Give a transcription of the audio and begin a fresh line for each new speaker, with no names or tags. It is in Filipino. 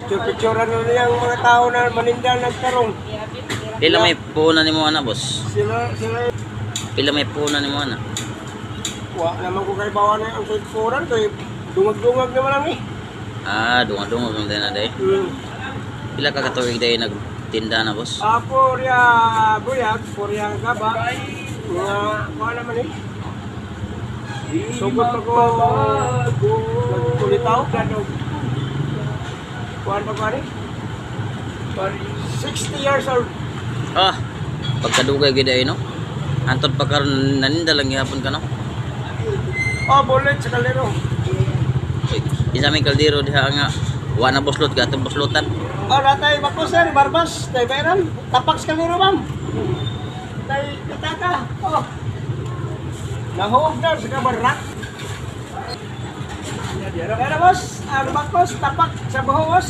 Picture-picture na niyang mga tao na maninda nagtarong.
Pila may puhunan ni mo ana, boss?
Sila,
Pila may puhunan ni mo ana?
wa naman ko kay bawa na ang picturean kay dungag-dungag naman lang eh.
Ah, dunga-dunga kung na day. Pila ka katuig day nagtinda na, boss?
Porya buyag, porya gaba. Mga kuha naman eh. Sugod pa ko nagkulitaw. Kuha pa ko rin. 60 years old.
Ah, pagkadugay gid ay no. Antod pa karon naninda lang gihapon ka no.
Oh, bullet sa kalero.
Isa may kaldero diha nga wa na buslot ka atong buslotan.
Oh, natay bakusen, barbas, tay bayran. Tapak sa kalero, ma'am. Tay pitaka. Oh. Nahog na sa kabarak. Pero boss, ang bakos, tapak sa buhos.